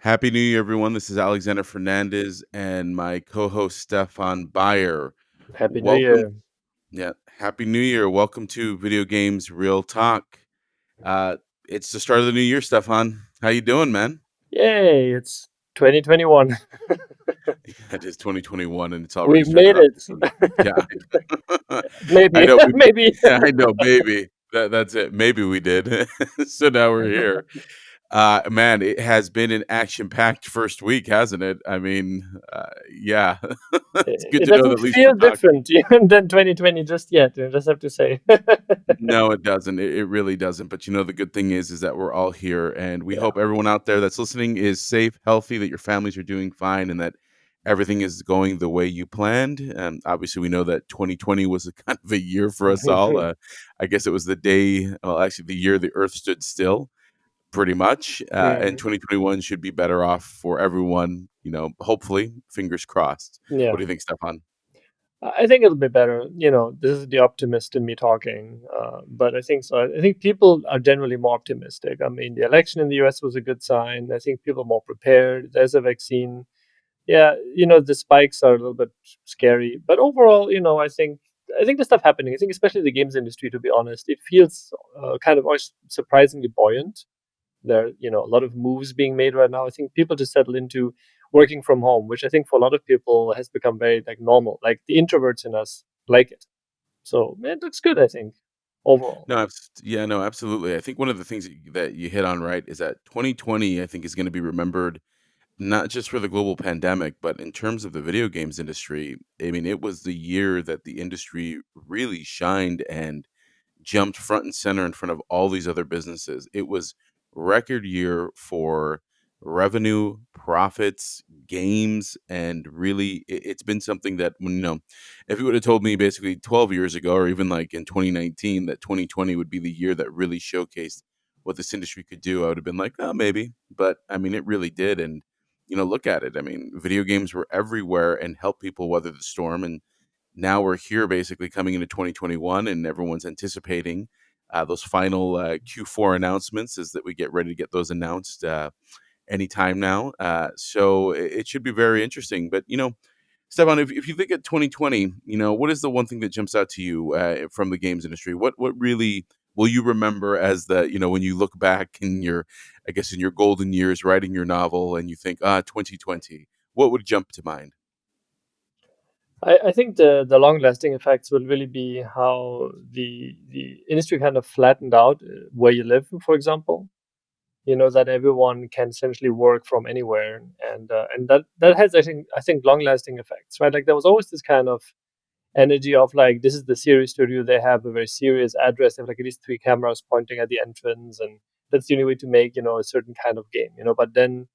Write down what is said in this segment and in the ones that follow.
Happy New Year, everyone. This is Alexander Fernandez and my co-host Stefan Baier. Happy New Welcome. Year. Yeah, Happy New Year. Welcome to Video Games Real Talk. Uh, it's the start of the new year, Stefan. How you doing, man? Yay, it's 2021. It is 2021 and it's already We've started made off. it. Yeah, I Maybe, know. maybe. I know. Maybe that's it. Maybe we did. So now we're here. Man, it has been an action-packed first week, hasn't it? I mean, yeah, it's good It to know that doesn't at least we're feel talking. different than 2020 just yet, I just have to say. No, it doesn't. It really doesn't. But the good thing is that we're all here, and we Yeah. hope everyone out there that's listening is safe, healthy, that your families are doing fine, and that everything is going the way you planned. And obviously, we know that 2020 was a kind of a year for us all. I guess it was the day, well, actually, the year the Earth stood still, pretty much. And Mm, 2021 should be better off for everyone. Hopefully, fingers crossed. What yeah. do you think, Stefan? I think it'll be better. This is the optimist in me talking, but I think so. I think people are generally more optimistic. I mean, the election in the US was a good sign. I think people are more prepared. There's a vaccine. Yeah, the spikes are a little bit scary, but overall, I think the stuff happening. I think especially the games industry, to be honest, it feels kind of always surprisingly buoyant. There, a lot of moves being made right now. I think people just settle into working from home, which I think for a lot of people has become very like normal. Like the introverts in us like it, so it looks good. I think overall. No, yeah, no, absolutely. I think one of the things that you hit on right is that 2020, I think, is going to be remembered not just for the global pandemic, but in terms of the video games industry. I mean, it was the year that the industry really shined and jumped front and center in front of all these other businesses. It was record year for revenue, profits, games, and really it's been something that if you would have told me basically 12 years ago or even like in 2019 that 2020 would be the year that really showcased what this industry could do, I would have been like, oh, maybe. But I mean, it really did. And look at it. I mean, video games were everywhere and helped people weather the storm. And now we're here basically coming into 2021 and everyone's anticipating those final Q4 announcements is that we get ready to get those announced anytime now. So it should be very interesting. But, Stefan, if you think at 2020, what is the one thing that jumps out to you from the games industry? What really will you remember as when you look back in I guess, in your golden years writing your novel and you think, 2020, what would jump to mind? I think the long lasting effects will really be how the industry kind of flattened out where you live, for example. That everyone can essentially work from anywhere, and that has I think long lasting effects, right? Like there was always this kind of energy of like this is the serious studio, they have a very serious address, they have like at least three cameras pointing at the entrance, and that's the only way to make a certain kind of game. But then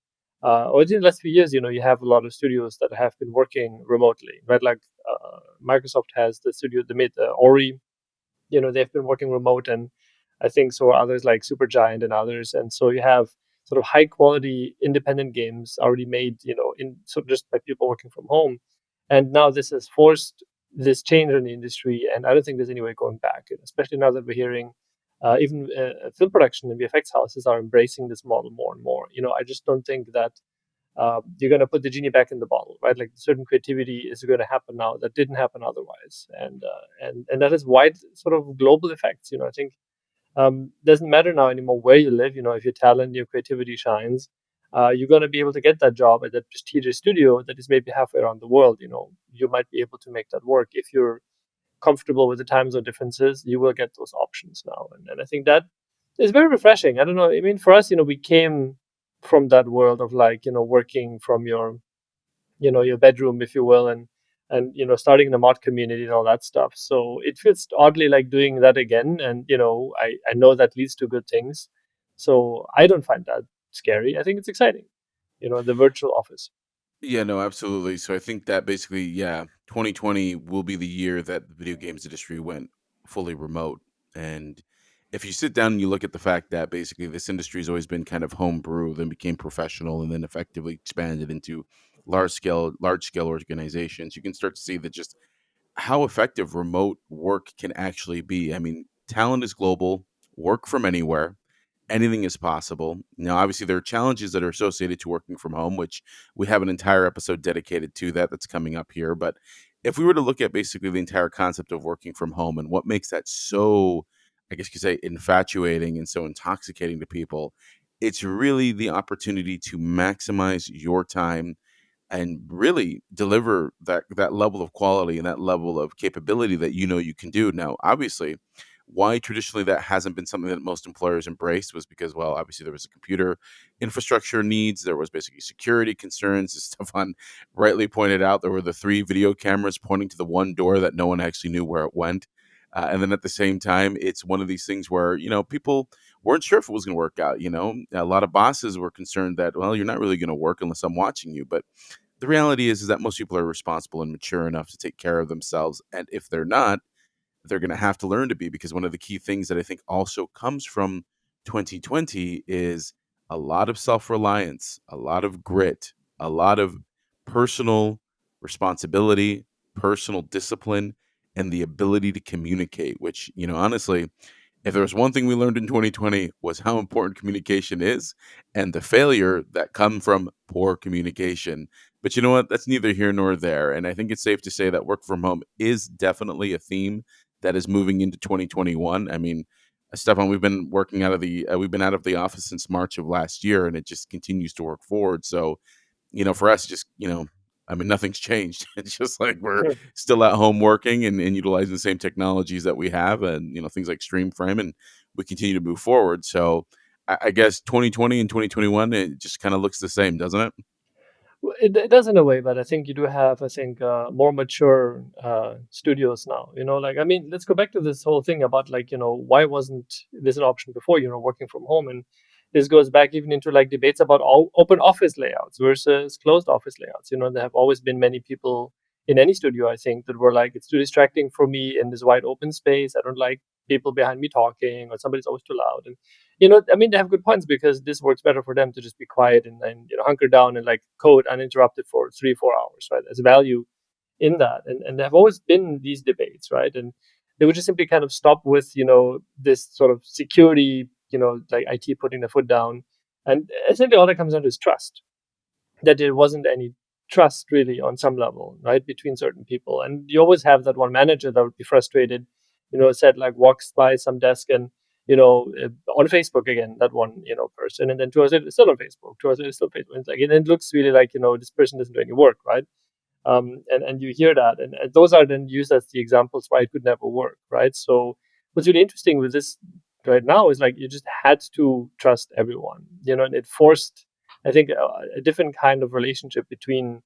over the last few years, you have a lot of studios that have been working remotely, right? Like Microsoft has the studio, they made Ori. They've been working remote, and I think so are others like Supergiant and others. And so you have sort of high quality independent games already made, in so just by people working from home. And now this has forced this change in the industry, and I don't think there's any way going back, especially now that we're hearing even film production and VFX houses are embracing this model more and more. I just don't think that you're going to put the genie back in the bottle, right? Like certain creativity is going to happen now that didn't happen otherwise, and that has wide sort of global effects. I think doesn't matter now anymore where you live. If your talent, your creativity shines, you're going to be able to get that job at that prestigious studio that is maybe halfway around the world. You might be able to make that work if you're comfortable with the time zone differences. You will get those options now, and I think that is very refreshing. I don't know. I mean, for us, we came from that world of like working from your bedroom, if you will, and starting in the mod community and all that stuff. So it feels oddly like doing that again, and I know that leads to good things. So I don't find that scary. I think it's exciting. The virtual office. Yeah, no, absolutely. So I think that basically, yeah, 2020 will be the year that the video games industry went fully remote. And if you sit down and you look at the fact that basically this industry has always been kind of homebrew, then became professional, and then effectively expanded into large scale organizations, you can start to see that just how effective remote work can actually be. I mean, talent is global, work from anywhere, anything is possible. Now, obviously, there are challenges that are associated to working from home, which we have an entire episode dedicated to that that's coming up here. But if we were to look at basically the entire concept of working from home and what makes that so, I guess you could say, infatuating and so intoxicating to people, it's really the opportunity to maximize your time and really deliver that level of quality and that level of capability that you know you can do. Now, obviously, why traditionally that hasn't been something that most employers embraced was because, well, obviously there was a computer infrastructure needs, there was basically security concerns, as Stefan rightly pointed out. There were the 3 video cameras pointing to the one door that no one actually knew where it went. And then at the same time, it's one of these things where, people weren't sure if it was going to work out. A lot of bosses were concerned that, well, you're not really going to work unless I'm watching you. But the reality is that most people are responsible and mature enough to take care of themselves. And if they're not, they're going to have to learn to be, because one of the key things that I think also comes from 2020 is a lot of self-reliance, a lot of grit, a lot of personal responsibility, personal discipline, and the ability to communicate, which, honestly, if there was one thing we learned in 2020 was how important communication is and the failure that come from poor communication. But you know what? That's neither here nor there. And I think it's safe to say that work from home is definitely a theme that is moving into 2021. I mean, Stefan, we've been out of the office since March of last year, and it just continues to work forward. So, for us, just, I mean, nothing's changed. It's just like we're Hmm. still at home working and utilizing the same technologies that we have, and things like Streamframe, and we continue to move forward. So I guess 2020 and 2021, it just kind of looks the same, doesn't it? Well, it does in a way, but I think you do have, I think, more mature studios now. Like, I mean, let's go back to this whole thing about, like, why wasn't this an option before, working from home? And this goes back even into like debates about all open office layouts versus closed office layouts. There have always been many people in any studio, I think, that were like, it's too distracting for me in this wide open space. I don't like people behind me talking, or somebody's always too loud. And I mean, they have good points, because this works better for them to just be quiet and hunker down and like code uninterrupted for 3 4 hours, right? There's value in that, and there have always been these debates, right? And they would just simply kind of stop with this sort of security, like IT putting the foot down, and essentially all that comes down to is trust. That there wasn't any trust really on some level, right, between certain people. And you always have that one manager that would be frustrated, said like walks by some desk and on Facebook again, that one person, and then 2 hours later it's still on Facebook, 2 hours later it's still Facebook. It's like, and it looks really like this person doesn't do any work, right? And you hear that, and those are then used as the examples why it could never work, right? So what's really interesting with this right now is like you just had to trust everyone, and it forced, I think, a different kind of relationship between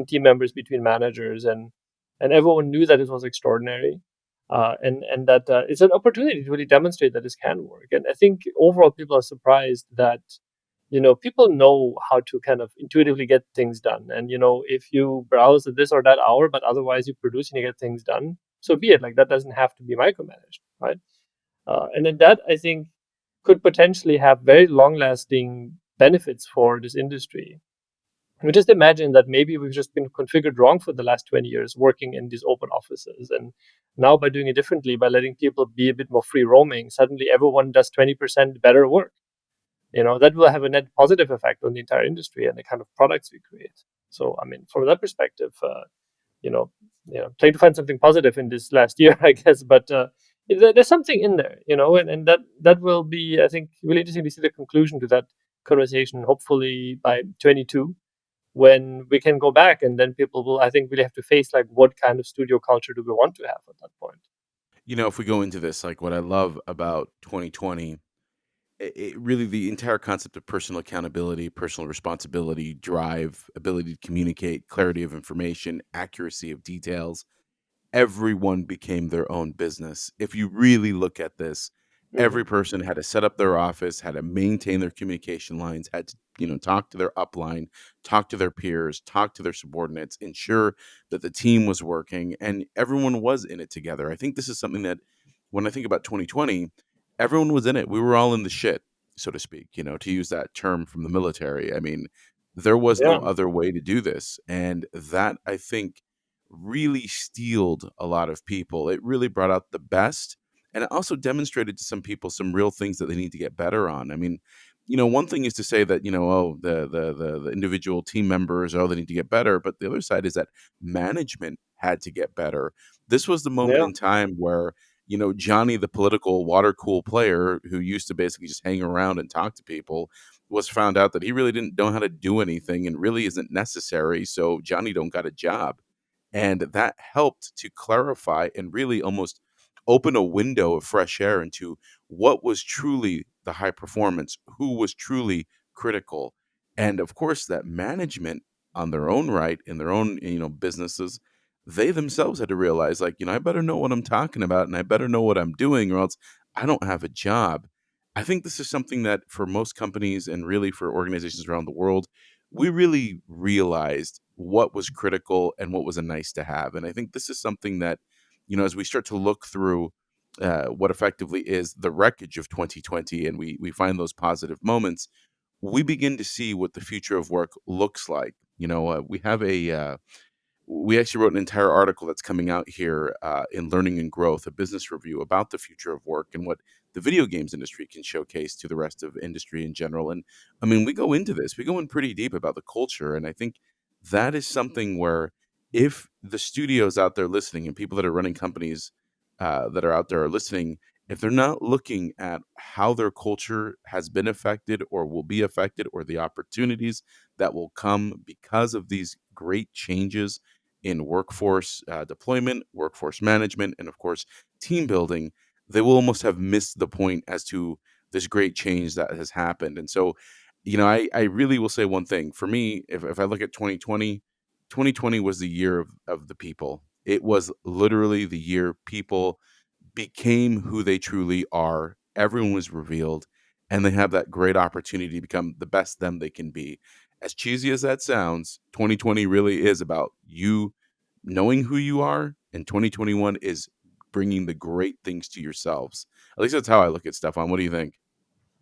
team members, between managers, and everyone knew that it was extraordinary, and that it's an opportunity to really demonstrate that this can work. And I think overall people are surprised that people know how to kind of intuitively get things done. And if you browse at this or that hour, but otherwise you produce and you get things done, so be it. Like, that doesn't have to be micromanaged, right? And then that, I think, could potentially have very long lasting benefits for this industry. We just imagine that maybe we've just been configured wrong for the last 20 years working in these open offices. And now, by doing it differently, by letting people be a bit more free roaming, suddenly everyone does 20% better work. That will have a net positive effect on the entire industry and the kind of products we create. So, I mean, from that perspective, you know, trying to find something positive in this last year, I guess. But there's something in there, and that will be, I think, really interesting to see the conclusion to that conversation. Hopefully by 22, when we can go back, and then people will, I think, really have to face like, what kind of studio culture do we want to have at that point? If we go into this, like what I love about 2020, really the entire concept of personal accountability, personal responsibility, drive, ability to communicate, clarity of information, accuracy of details, everyone became their own business. If you really look at this, Hmm. every person had to set up their office, had to maintain their communication lines, had to, talk to their upline, talk to their peers, talk to their subordinates, ensure that the team was working and everyone was in it together. I think this is something that when I think about 2020, everyone was in it. We were all in the shit, so to speak, to use that term from the military. I mean, there was no Yeah. other way to do this. And that, I think, really steeled a lot of people. It really brought out the best and it also demonstrated to some people some real things that they need to get better on. I mean, one thing is to say that, oh, the individual team members, oh, they need to get better, but the other side is that management had to get better. This was the moment Yeah. in time where, Johnny, the political water cool player who used to basically just hang around and talk to people, was found out that he really didn't know how to do anything and really isn't necessary. So Johnny don't got a job. And that helped to clarify and really almost open a window of fresh air into what was truly the high performance, who was truly critical. And of course, that management on their own right, in their own, businesses, they themselves had to realize, like, I better know what I'm talking about and I better know what I'm doing or else I don't have a job. I think this is something that for most companies and really for organizations around the world, we really realized what was critical and what was a nice to have. And I think this is something that, as we start to look through what effectively is the wreckage of 2020 and we find those positive moments, we begin to see what the future of work looks like. We actually wrote an entire article that's coming out here in Learning and Growth, a business review about the future of work and what the video games industry can showcase to the rest of industry in general. And I mean, we go into this, we go in pretty deep about the culture. And I think that is something where if the studios out there listening and people that are running companies that are out there are listening, if they're not looking at how their culture has been affected or will be affected or the opportunities that will come because of these great changes in workforce deployment, workforce management, and of course, team building, they will almost have missed the point as to this great change that has happened. And so, I really will say one thing. For me, if I look at 2020, 2020 was the year of the people. It was literally the year people became who they truly are. Everyone was revealed, and they have that great opportunity to become the best them they can be. As cheesy as that sounds, 2020 really is about you knowing who you are, and 2021 is bringing the great things to yourselves. At least that's how I look at Stefan. What do you think?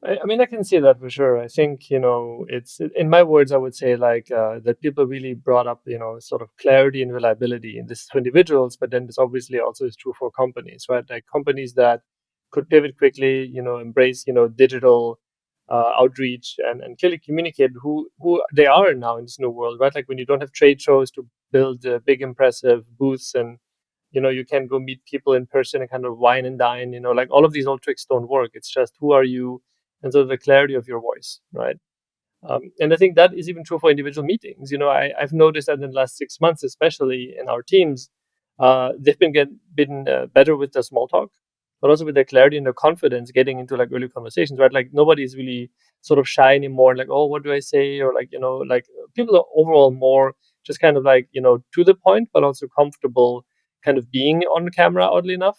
I mean, I can see that for sure. I think, it's in my words, I would say like that people really brought up, sort of clarity and reliability. And this is for individuals, but then this obviously also is true for companies, right? Like companies that could pivot quickly, embrace, digital outreach and clearly communicate who they are now in this new world, right? Like when you don't have trade shows to build big, impressive booths and you can go meet people in person and kind of wine and dine, like all of these old tricks don't work. It's just who are you and sort of the clarity of your voice, right? And I think that is even true for individual meetings. I've noticed that in the last 6 months, especially in our teams, they've been better with the small talk, but also with their clarity and their confidence getting into like early conversations, right? Like nobody's really sort of shy anymore. Like, oh, what do I say? Or like, like people are overall more just kind of like, to the point, but also comfortable kind of being on camera, oddly enough.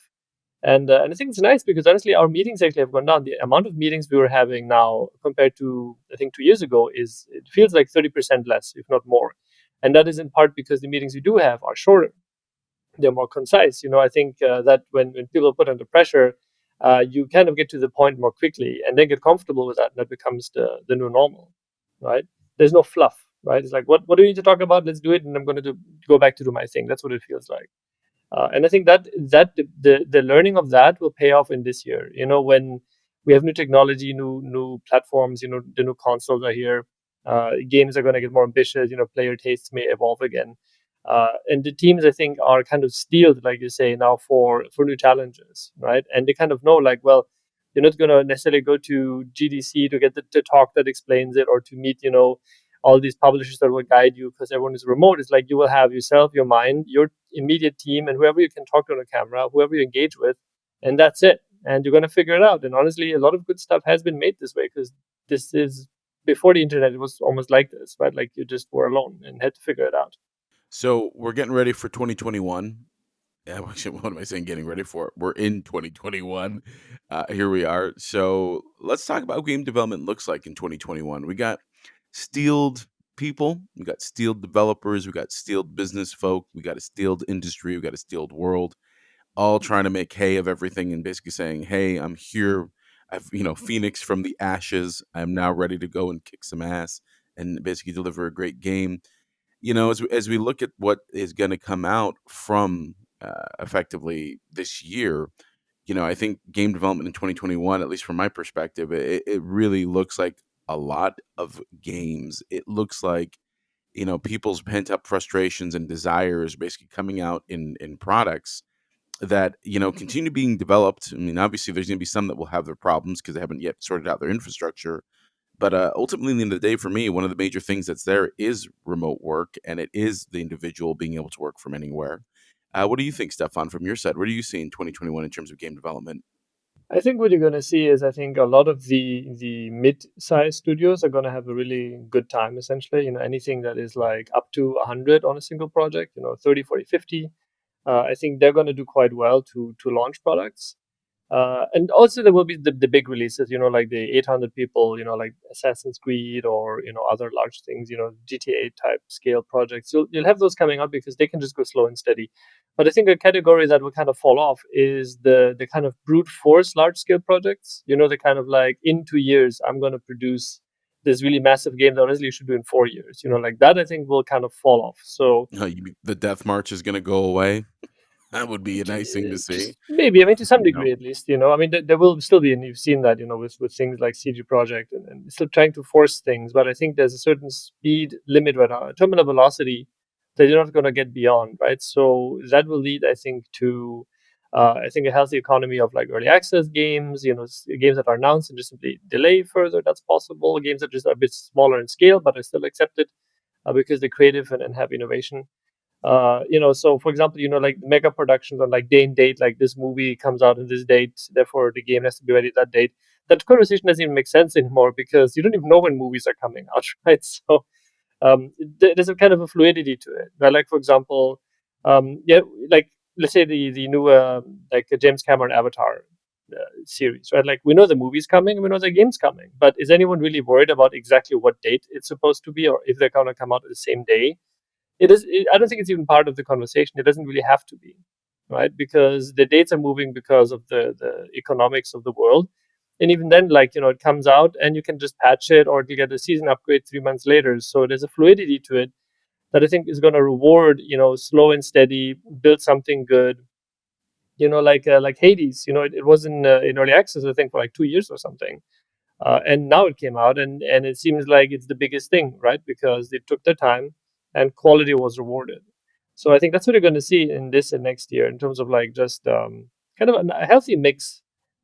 And I think it's nice because honestly, our meetings actually have gone down. The amount of meetings we were having now compared to I think 2 years ago is it feels like 30% less, if not more. And that is in part because the meetings we do have are shorter. They're more concise. I think that when people are put under pressure, you kind of get to the point more quickly and then get comfortable with that. And that becomes the new normal, right? There's no fluff, right? It's like, what do we need to talk about? Let's do it. And I'm going to go back to do my thing. That's what it feels like. And I think that the learning of that will pay off in this year. When we have new technology, new platforms, the new consoles are here. Games are going to get more ambitious. Player tastes may evolve again, and the teams I think are kind of steeled, like you say, now for new challenges, right? And they kind of know, like, well, you're not going to necessarily go to GDC to get the talk that explains it, or to meet, all these publishers that will guide you because everyone is remote. It's like you will have yourself, your mind, your immediate team, and whoever you can talk to on a camera, whoever you engage with, and that's it. And you're going to figure it out. And honestly, a lot of good stuff has been made this way because this is before the internet. It was almost like this, right? Like you just were alone and had to figure it out. So we're getting ready for 2021. Yeah, actually, what am I saying? Getting ready for it. We're in 2021. Here we are. So let's talk about what game development looks like in 2021. We got steeled people, we got steeled developers, we got steeled business folk, we got a steeled industry, we got a steeled world, all trying to make hay of everything and basically saying, "Hey, I'm here. I've Phoenix from the ashes. I'm now ready to go and kick some ass and basically deliver a great game." As we look at what is going to come out from effectively this year, I think game development in 2021, at least from my perspective, it really looks like a lot of games. It looks like, people's pent up frustrations and desires basically coming out in products that, continue being developed. I mean, obviously, there's going to be some that will have their problems because they haven't yet sorted out their infrastructure. But ultimately, in the end of the day, for me, one of the major things that's there is remote work, and it is the individual being able to work from anywhere. What do you think, Stefan, from your side? What do you see in 2021 in terms of game development? I think what you're going to see is, I think a lot of the mid-sized studios are going to have a really good time. Essentially, anything that is like up to 100 on a single project, 30, 40, 50. I think they're going to do quite well to launch products. And also there will be the big releases, like the 800 people, like Assassin's Creed, or other large things, GTA type scale projects. You'll have those coming out because they can just go slow and steady. But I think a category that will kind of fall off is the kind of brute force large scale projects. The kind of like, in 2 years I'm going to produce this really massive game that honestly you should do in 4 years. Like that I think will kind of fall off. So The death march is going to go away. That would be a nice thing to see. just maybe, I mean, to some You know, degree at least, I mean, there will still be, and you've seen that, with things like CG Project, and still trying to force things. But I think there's a certain speed limit right now, a terminal velocity that you're not going to get beyond, right? So that will lead, I think, to I think a healthy economy of like early access games, games that are announced and just simply delay further. That's possible. Games that just are a bit smaller in scale, but are still accepted because they're creative and have innovation. So for example, like mega productions on like day and date, like this movie comes out on this date, therefore the game has to be ready that date. That conversation doesn't even make sense anymore because you don't even know when movies are coming out, right? So there's a kind of a fluidity to it. Right? Like for example, yeah, like let's say the new like James Cameron Avatar series, right? Like we know the movie's coming, and we know the game's coming, but is anyone really worried about exactly what date it's supposed to be, or if they're gonna come out the same day? I don't think it's even part of the conversation. It doesn't really have to be, right? Because the dates are moving because of the economics of the world. And even then, like, it comes out and you can just patch it, or you get a season upgrade 3 months later. So there's a fluidity to it that I think is going to reward, slow and steady, build something good. Like Hades, it was in early access, I think, for like 2 years or something. And now it came out, and it seems like it's the biggest thing, right? Because they took their time and quality was rewarded. So I think that's what you're going to see in this and next year, in terms of like just kind of a healthy mix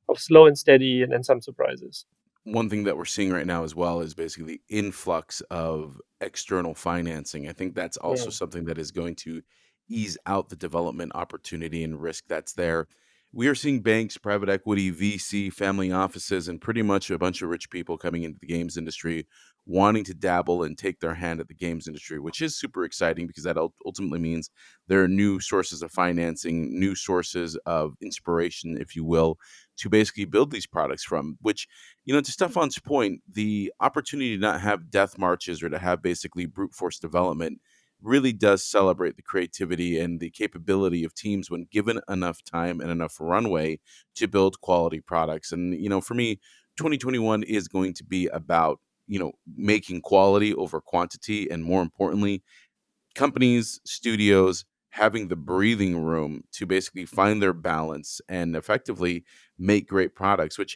of slow and steady, and some surprises. one thing that we're seeing right now as well is basically the influx of external financing. I think that's also Mm. something that is going to ease out the development opportunity and risk that's there. We are seeing banks, private equity, VC, family offices, and pretty much a bunch of rich people coming into the games industry wanting to dabble and take their hand at the games industry, which is super exciting because that ultimately means there are new sources of financing, new sources of inspiration, if you will, to basically build these products from, which, to Stefan's point, the opportunity to not have death marches or to have basically brute force development really does celebrate the creativity and the capability of teams when given enough time and enough runway to build quality products. And, for me, 2021 is going to be about, making quality over quantity, and more importantly, companies, studios having the breathing room to basically find their balance and effectively make great products. Which,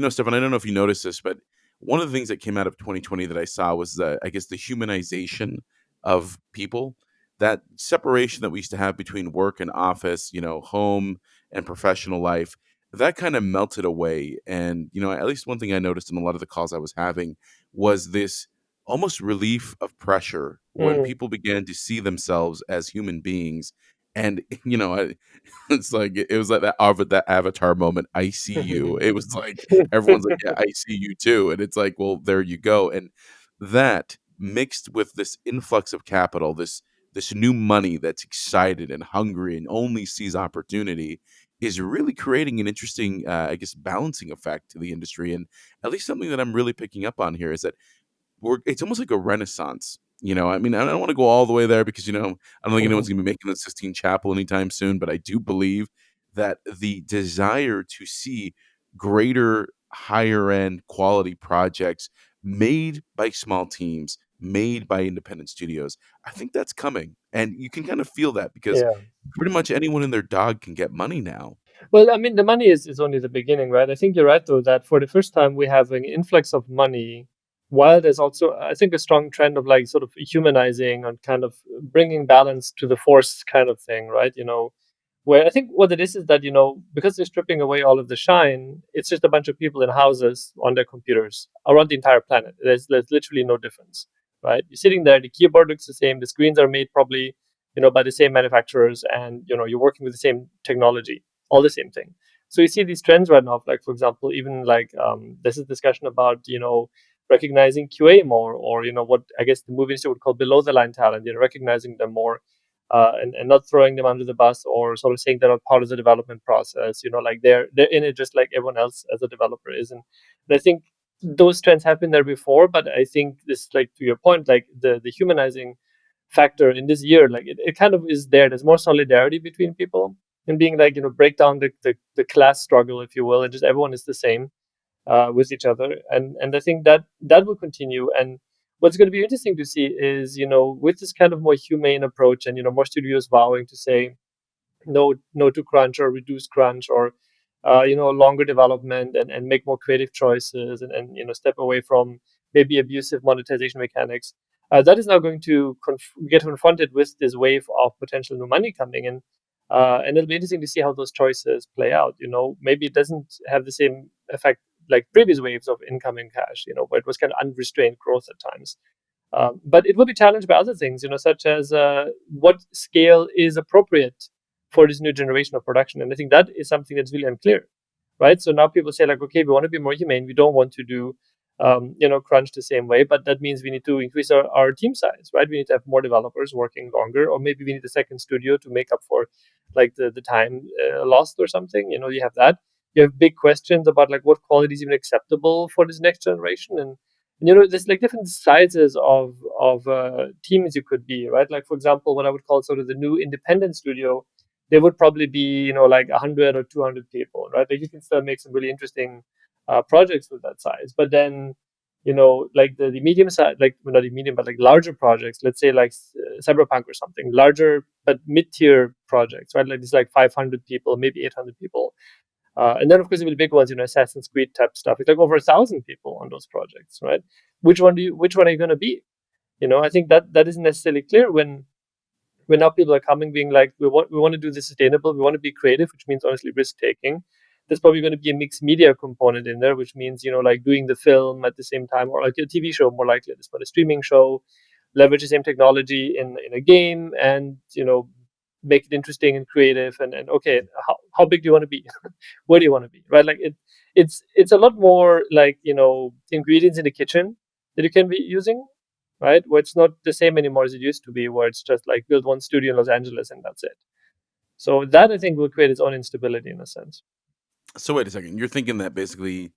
Stefan, I don't know if you noticed this, but one of the things that came out of 2020 that I saw was I guess, the humanization of people. That separation that we used to have between work and office, home and professional life, that kind of melted away. And, at least one thing I noticed in a lot of the calls I was having was this almost relief of pressure when Mm. people began to see themselves as human beings. And it's like it was like that Avatar moment. I see you. It was like everyone's like, yeah, I see you too. And it's like, well, there you go. And that mixed with this influx of capital, this new money that's excited and hungry and only sees opportunity, is really creating an interesting, I guess, balancing effect to the industry. And at least something that I'm really picking up on here is that it's almost like a renaissance. I mean, I don't want to go all the way there because, I don't think anyone's going to be making the Sistine Chapel anytime soon, but I do believe that the desire to see greater, higher end quality projects made by small teams, made by independent studios, I think that's coming. And you can kind of feel that because Yeah. pretty much anyone and their dog can get money now. Well, I mean, the money is only the beginning, right? I think you're right, though, that for the first time we have an influx of money, while there's also, I think, a strong trend of like sort of humanizing and kind of bringing balance to the force kind of thing, right? Where I think what it is that, because they're stripping away all of the shine, it's just a bunch of people in houses on their computers around the entire planet. There's literally no difference, right? You're sitting there, the keyboard looks the same, the screens are made probably, by the same manufacturers, and, you're working with the same technology, all the same thing. So you see these trends right now, like for example, even like this is discussion about recognizing QA more, or what I guess the movie industry would call below the line talent, recognizing them more, and not throwing them under the bus, or sort of saying they're not part of the development process. Like they're in it just like everyone else as a developer is, and I think those trends have been there before, but I think this, like to your point, like the humanizing factor in this year, like it kind of is there. There's more solidarity between people, and being like, break down the class struggle, if you will, and just everyone is the same with each other, and I think that will continue. And what's going to be interesting to see is, with this kind of more humane approach, and more studios vowing to say no to crunch, or reduce crunch, or longer development, and make more creative choices, and step away from maybe abusive monetization mechanics. That is now going to get confronted with this wave of potential new money coming in, and it'll be interesting to see how those choices play out. Maybe it doesn't have the same effect like previous waves of incoming cash, where it was kind of unrestrained growth at times. But it will be challenged by other things, such as what scale is appropriate for this new generation of production. And I think that is something that's really unclear, right? So now people say like, okay, we want to be more humane. We don't want to do, crunch the same way, but that means we need to increase our team size, right? We need to have more developers working longer, or maybe we need a second studio to make up for like the time lost or something. You have that. You have big questions about like what quality is even acceptable for this next generation, and there's like different sizes of teams you could be, right? Like for example, what I would call sort of the new independent studio, they would probably be like 100 or 200 people, right? Like you can still make some really interesting projects with that size. But then like the medium size, like, well, not the medium, but like larger projects, let's say like Cyberpunk or something, larger but mid-tier projects, right? Like it's like 500 people, maybe 800 people. And then, of course, there will be big ones, Assassin's Creed type stuff. It's like over 1,000 people on those projects, right? Which one are you going to be? I think that isn't necessarily clear when now people are coming, being like, we want to do this sustainable, we want to be creative, which means honestly risk taking. There's probably going to be a mixed media component in there, which means like doing the film at the same time, or like a TV show more likely at this point, a streaming show, leverage the same technology in a game, and make it interesting and creative. And okay, how big do you want to be? Where do you want to be? Right? Like it's a lot more like ingredients in the kitchen that you can be using, right? Where it's not the same anymore as it used to be, where it's just like build one studio in Los Angeles and that's it. So that I think will create its own instability in a sense. So wait a second. You're thinking that basically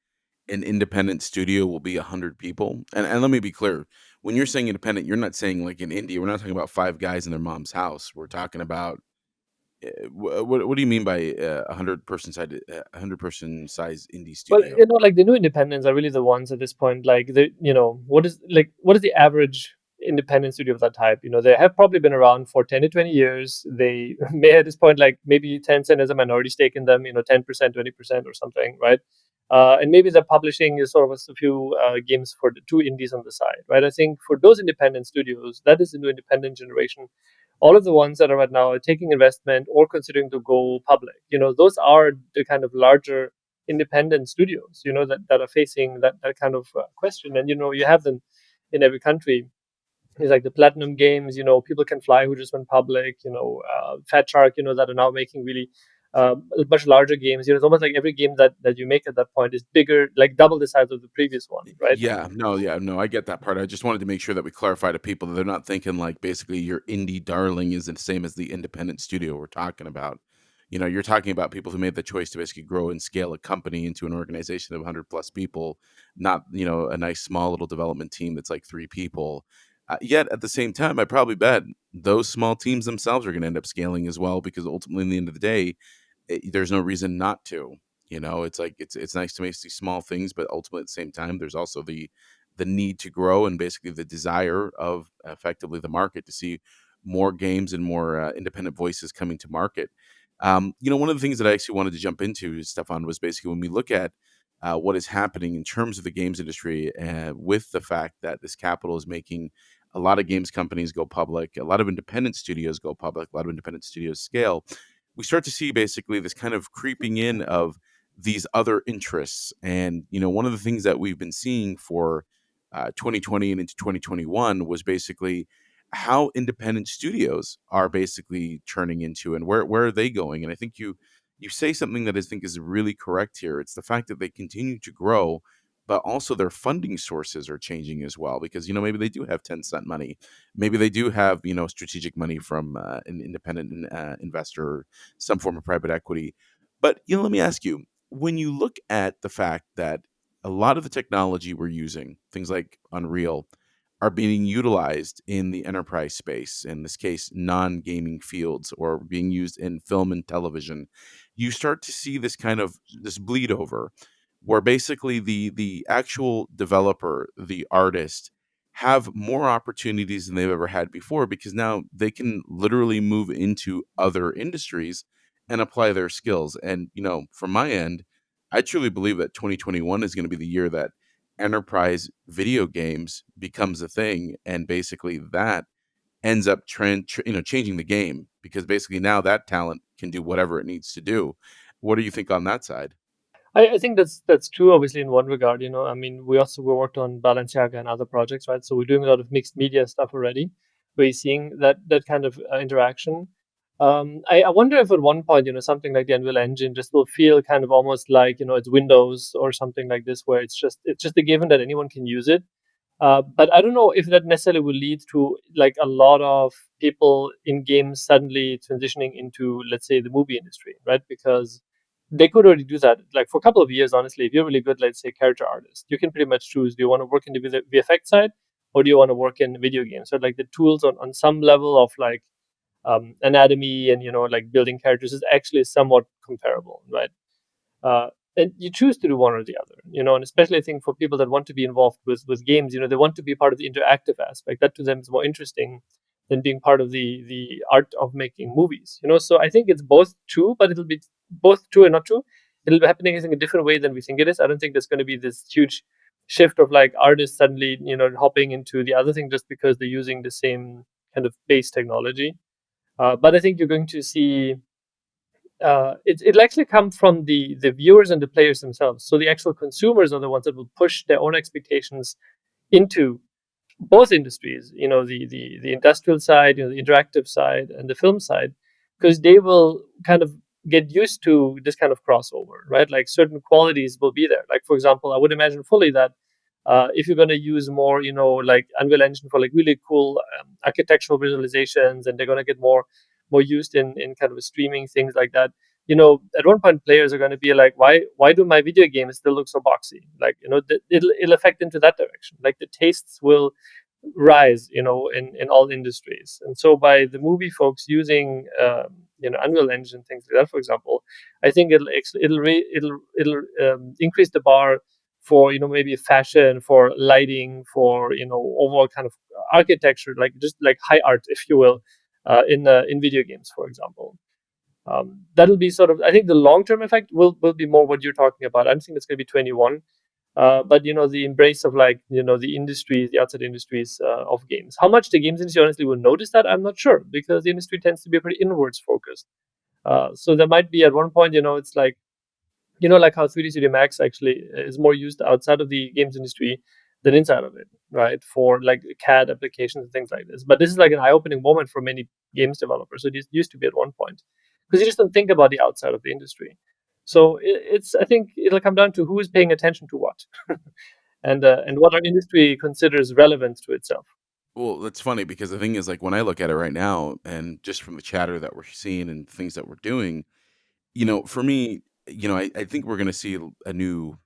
an independent studio will be 100 people? And let me be clear. When you're saying independent, you're not saying like in India. We're not talking about five guys in their mom's house. We're talking about what do you mean by 100 person size indie Well, studio? like the new independents are really the ones at this point. Like what is the average independent studio of that type? They have probably been around for 10 to 20 years. They may at this point like maybe Tencent has a minority stake in them. 10%, 20% or something, right? And maybe the publishing is sort of a few games for the two indies on the side, right? I think for those independent studios, that is the new independent generation. All of the ones that are right now taking investment or considering to go public, those are the kind of larger independent studios, that are facing that kind of question. And you have them in every country. It's like the Platinum Games, People Can Fly, who just went public, Fat Shark, that are now making really much larger games. It's almost like every game that you make at that point is bigger, like double the size of the previous one, right? Yeah, no, I get that part. I just wanted to make sure that we clarify to people that they're not thinking like basically your indie darling is the same as the independent studio we're talking about. You're talking about people who made the choice to basically grow and scale a company into an organization of 100 plus people, not, a nice small little development team that's like three people. Yet at the same time, I probably bet those small teams themselves are going to end up scaling as well because ultimately, in the end of the day, there's no reason not to. It's like it's nice to make these small things, but ultimately at the same time, there's also the need to grow and basically the desire of effectively the market to see more games and more independent voices coming to market. One of the things that I actually wanted to jump into, Stefan, was basically when we look at what is happening in terms of the games industry, with the fact that this capital is making a lot of games companies go public, a lot of independent studios go public, a lot of independent studios scale. We start to see basically this kind of creeping in of these other interests. And, one of the things that we've been seeing for 2020 and into 2021 was basically how independent studios are basically turning into, and where are they going. And I think you say something that I think is really correct here. It's the fact that they continue to grow, but also their funding sources are changing as well, because maybe they do have 10-cent money, maybe they do have strategic money from an independent investor or some form of private equity. But let me ask you, when you look at the fact that a lot of the technology we're using, things like Unreal, are being utilized in the enterprise space, in this case, non-gaming fields, or being used in film and television, you start to see this bleed over, where basically the actual developer, the artist, have more opportunities than they've ever had before, because now they can literally move into other industries and apply their skills. And from my end, I truly believe that 2021 is going to be the year that enterprise video games becomes a thing, and basically that ends up changing the game, because basically now that talent can do whatever it needs to do. What do you think on that side? I think that's true. Obviously, in one regard, I mean, we worked on Balenciaga and other projects, right? So we're doing a lot of mixed media stuff already. We're seeing that kind of interaction. I wonder if at one point, something like the Unreal Engine just will feel kind of almost like it's Windows or something like this, where it's just a given that anyone can use it. But I don't know if that necessarily will lead to like a lot of people in games suddenly transitioning into, let's say, the movie industry, right? Because they could already do that. Like for a couple of years, honestly, if you're really good, let's say, character artist, you can pretty much choose: do you want to work in the VFX side, or do you want to work in video games? So like the tools on some level of like anatomy and like building characters is actually somewhat comparable, right? uh, and you choose to do one or the other, and especially I think for people that want to be involved with games, they want to be part of the interactive aspect. That to them is more interesting than being part of the art of making movies, so I think it's both true, but it'll be both true and not true. It'll be happening, I think, a different way than we think it is. I don't think there's going to be this huge shift of like artists suddenly hopping into the other thing just because they're using the same kind of base technology. But I think you're going to see it'll actually come from the viewers and the players themselves. So the actual consumers are the ones that will push their own expectations into both industries. The industrial side, the interactive side, and the film side, because they will kind of get used to this kind of crossover, right? Like certain qualities will be there. Like for example, I would imagine fully that if you're going to use more, like Unreal Engine for like really cool architectural visualizations, and they're going to get more used in kind of streaming things like that. At one point, players are going to be like, why do my video games still look so boxy? Like, it'll affect into that direction. Like the tastes will rise, in all industries. And so by the movie folks using Unreal Engine, things like that, for example, I think it'll increase the bar for maybe fashion, for lighting, for overall kind of architecture, like just like high art, if you will, in video games, for example. That'll be sort of, I think the long term effect will be more what you're talking about. I don't think it's going to be 21. But the embrace of like the industries, the outside industries of games. How much the games industry honestly will notice that, I'm not sure, because the industry tends to be pretty inwards focused. So there might be at one point, it's like like how 3D Studio Max actually is more used outside of the games industry than inside of it, right? For like CAD applications and things like this. But this is like an eye-opening moment for many games developers. So it used to be at one point, because you just don't think about the outside of the industry. So it's I think it'll come down to who is paying attention to what, and what our industry considers relevant to itself. Well, that's funny, because the thing is, like, when I look at it right now, and just from the chatter that we're seeing and things that we're doing, for me, I think we're going to see a new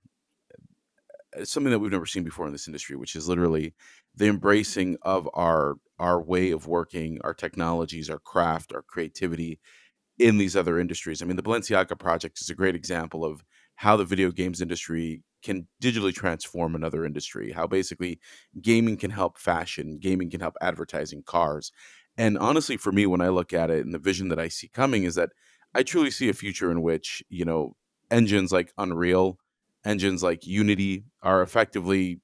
something that we've never seen before in this industry, which is literally the embracing of our way of working, our technologies, our craft, our creativity in these other industries. I mean, the Balenciaga project is a great example of how the video games industry can digitally transform another industry, how basically gaming can help fashion, gaming can help advertising, cars. And honestly, for me, when I look at it and the vision that I see coming, is that I truly see a future in which, engines like Unreal, engines like Unity are effectively,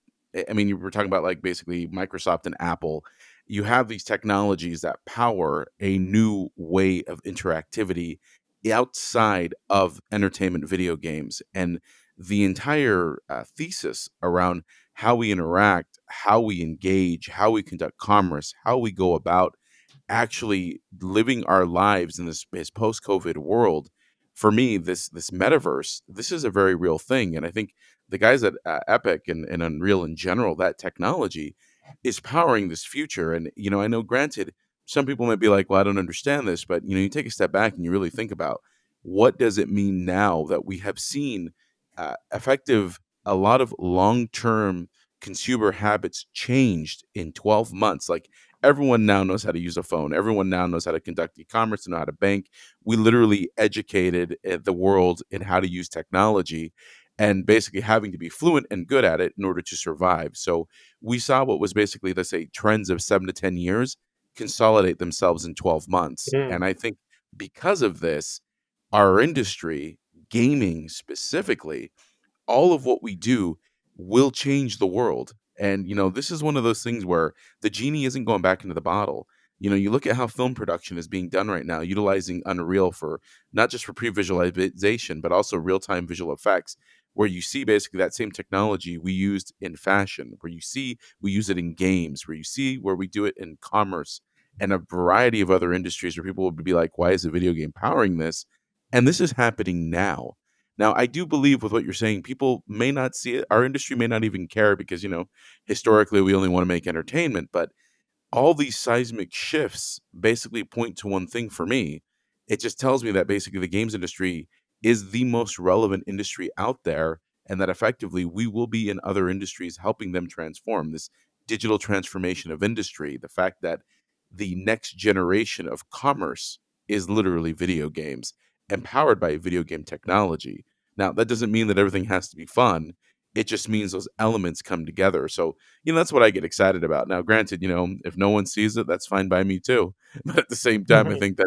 I mean, you were talking about like basically Microsoft and Apple. You have these technologies that power a new way of interactivity outside of entertainment video games. And the entire thesis around how we interact, how we engage, how we conduct commerce, how we go about actually living our lives in this post-COVID world, for me, this metaverse, this is a very real thing. And I think the guys at Epic and Unreal in general, that technology is powering this future. And I know, granted, some people might be like, "Well, I don't understand this," but you take a step back and you really think about what does it mean now that we have seen effective a lot of long-term consumer habits changed in 12 months. Like, everyone now knows how to use a phone. Everyone now knows how to conduct e-commerce and know how to bank. We literally educated the world in how to use technology and basically having to be fluent and good at it in order to survive. So we saw what was basically, let's say, trends of 7 to 10 years consolidate themselves in 12 months. Mm. And I think because of this, our industry, gaming specifically, all of what we do will change the world. And this is one of those things where the genie isn't going back into the bottle. You look at how film production is being done right now, utilizing Unreal for not just for pre-visualization, but also real-time visual effects, where you see basically that same technology we used in fashion, where you see we use it in games, where you see where we do it in commerce and a variety of other industries where people would be like, why is a video game powering this? And this is happening now. Now, I do believe with what you're saying, people may not see it. Our industry may not even care because, historically we only want to make entertainment. But all these seismic shifts basically point to one thing for me. It just tells me that basically the games industry is the most relevant industry out there, and that effectively we will be in other industries helping them transform this digital transformation of industry. The fact that the next generation of commerce is literally video games, empowered by video game technology. Now, that doesn't mean that everything has to be fun. It just means those elements come together. So, that's what I get excited about. Now, granted, if no one sees it, that's fine by me too. But at the same time, I think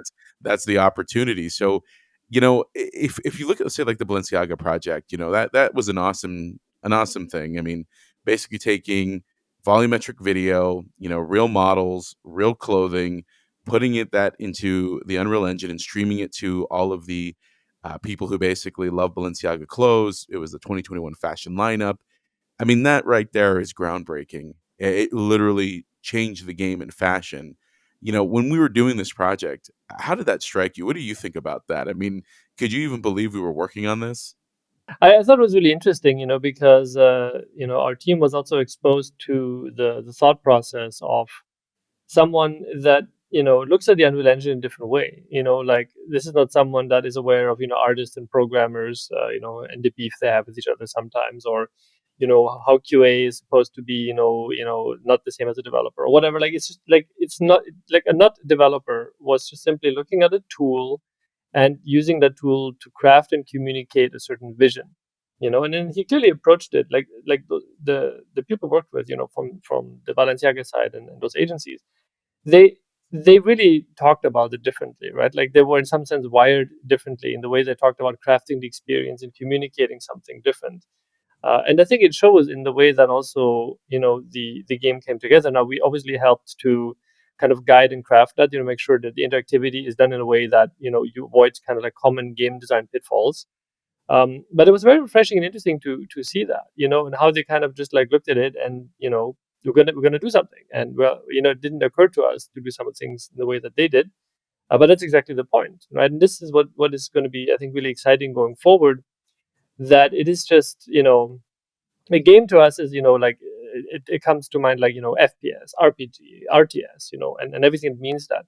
that's the opportunity. So, if you look at, say, like the Balenciaga project, that was an awesome thing. I mean, basically taking volumetric video, real models, real clothing, putting that into the Unreal Engine and streaming it to all of the people who basically love Balenciaga clothes. It was the 2021 fashion lineup. I mean, that right there is groundbreaking. It literally changed the game in fashion. When we were doing this project, how did that strike you? What do you think about that? I mean, could you even believe we were working on this? I thought it was really interesting, because our team was also exposed to the thought process of someone that looks at the Unreal Engine in a different way. Like, this is not someone that is aware of artists and programmers, and the beef they have with each other sometimes, or how QA is supposed to be, not the same as a developer or whatever. Like, it's just like, it's not like a not developer was just simply looking at a tool and using that tool to craft and communicate a certain vision. And then he clearly approached it like the people worked with, from the Balenciaga side and those agencies, they they really talked about it differently, right? Like, they were in some sense wired differently in the way they talked about crafting the experience and communicating something different. And I think it shows in the way that also, the game came together. Now, we obviously helped to kind of guide and craft that, make sure that the interactivity is done in a way that you avoid kind of like common game design pitfalls. But it was very refreshing and interesting to see that, and how they kind of just like looked at it and, we're gonna do something. And, well, it didn't occur to us to do some of the things in the way that they did. But that's exactly the point, right? And this is what is going to be, I think, really exciting going forward. That it is just, a game to us is, like, it comes to mind like, FPS, RPG, RTS, and everything that means that.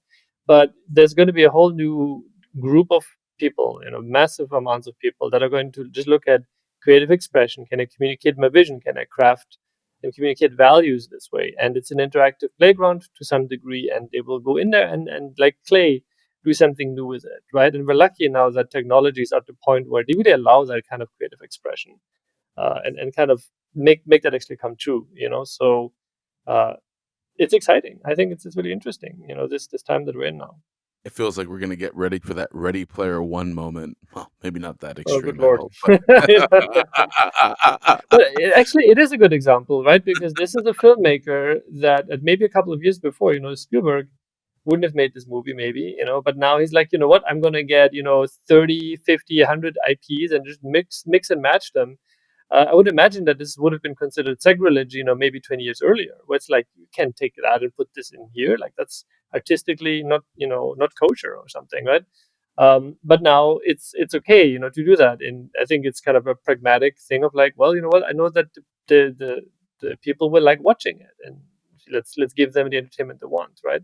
But there's going to be a whole new group of people, massive amounts of people that are going to just look at creative expression. Can I communicate my vision? Can I craft and communicate values this way? And it's an interactive playground to some degree, and they will go in there and like clay, do something new with it, right? And we're lucky now that technology is at the point where they really allow that kind of creative expression, and kind of make that actually come true. So, uh, it's exciting. I think it's really interesting. This time that we're in now. It feels like we're gonna get ready for that Ready Player One moment. Well, maybe not that Oh, good extreme, I lord. hope, but But actually, it is a good example, right? Because this is a filmmaker that maybe a couple of years before, Spielberg wouldn't have made this movie, maybe, but now he's like, you know what, I'm going to get, 30, 50, 100 IPs and just mix and match them. I would imagine that this would have been considered sacrilege, maybe 20 years earlier, where it's like, you can't take that and put this in here. Like, that's artistically not kosher or something, right? But now it's okay, to do that. And I think it's kind of a pragmatic thing of like, well, you know what, I know that the people will like watching it, and let's give them the entertainment they want, right?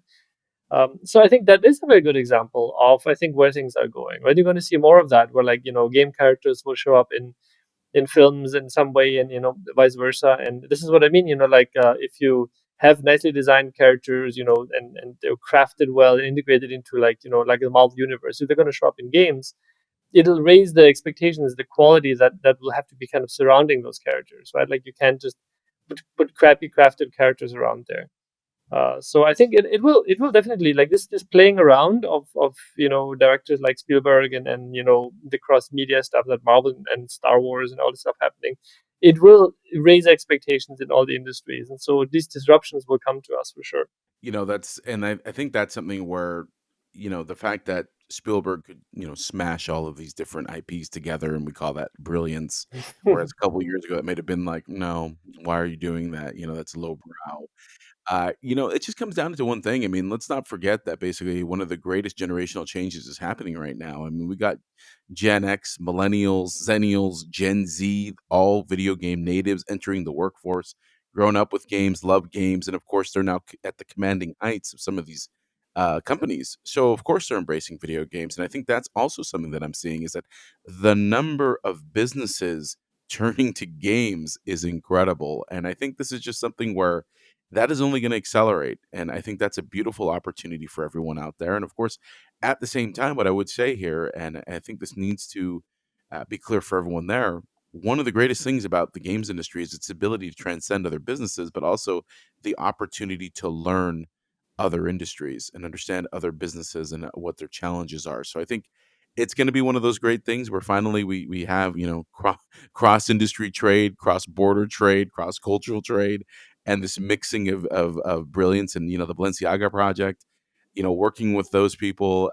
So I think that is a very good example of, I think, where things are going. Right, you're going to see more of that, where like game characters will show up in films in some way, and vice versa. And this is what I mean. Like, if you have nicely designed characters, and they're crafted well and integrated into, like, like a Marvel universe, if they're going to show up in games, it'll raise the expectations, the quality that will have to be kind of surrounding those characters, right? Like, you can't just put crappy crafted characters around there. So I think it will definitely, like, this playing around of directors like Spielberg, and the cross media stuff that Marvel and Star Wars and all this stuff happening. It will raise expectations in all the industries, and so these disruptions will come to us for sure. I think that's something where, the fact that Spielberg could, smash all of these different IPs together, and we call that brilliance. Whereas a couple years ago, it might have been like, no, why are you doing that? That's lowbrow. It just comes down to one thing. I mean, let's not forget that basically one of the greatest generational changes is happening right now. I mean, we got Gen X, millennials, zennials, Gen Z, all video game natives entering the workforce, grown up with games, love games, and of course, they're now at the commanding heights of some of these companies. So, of course, they're embracing video games, and I think that's also something that I'm seeing is that the number of businesses turning to games is incredible, and I think this is just something where that is only going to accelerate. And I think that's a beautiful opportunity for everyone out there. And of course, at the same time, what I would say here, and I think this needs to be clear for everyone there, one of the greatest things about the games industry is its ability to transcend other businesses, but also the opportunity to learn other industries and understand other businesses and what their challenges are. So I think it's going to be one of those great things where finally we have, cross industry trade, cross border trade, cross cultural trade, and this mixing of brilliance. And the Balenciaga project, working with those people,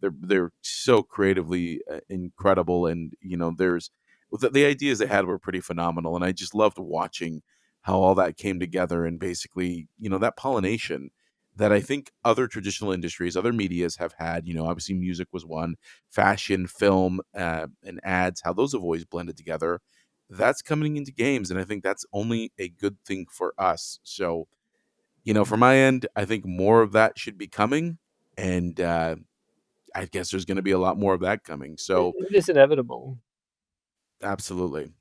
they're so creatively incredible. And there's the ideas they had were pretty phenomenal, and I just loved watching how all that came together. And basically, that pollination that I think other traditional industries, other medias have had. Obviously music was one, fashion, film, and ads, how those have always blended together. That's coming into games, and I think that's only a good thing for us. So, from my end, I think more of that should be coming, and I guess there's going to be a lot more of that coming. So, It is inevitable. absolutely.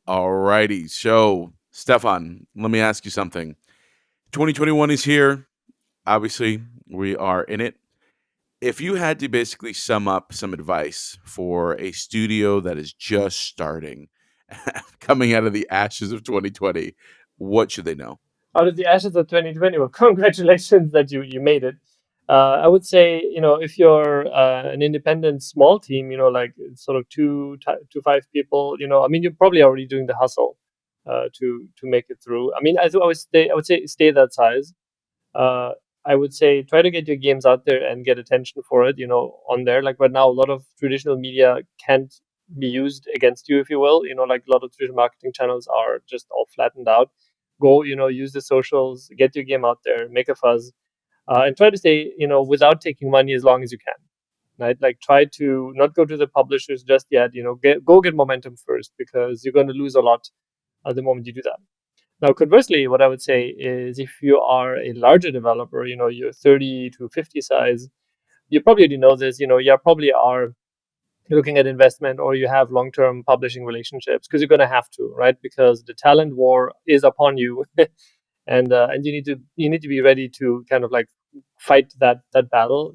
Alrighty. So, Stefan, let me ask you something. 2021 is here. Obviously, we are in it. If you had to basically sum up some advice for a studio that is just starting, coming out of the ashes of 2020, what should they know? Out of the ashes of 2020, well, congratulations that you made it. I would say, if you're an independent small team, like sort of to five people, I mean, you're probably already doing the hustle to make it through. I mean, I would say stay that size. uh, I would say try to get your games out there and get attention for it, on there. Like right now, a lot of traditional media can't be used against you, if you will. Like a lot of traditional marketing channels are just all flattened out. Go, use the socials, get your game out there, make a fuzz, and try to stay, without taking money as long as you can. Right? Like try to not go to the publishers just yet. Go get momentum first, because you're going to lose a lot at the moment you do that. Now, conversely, what I would say is if you are a larger developer, you're 30 to 50 size, you probably already know this, you probably are looking at investment, or you have long-term publishing relationships, because you're going to have to, right? Because the talent war is upon you, and you need to be ready to kind of like fight that battle,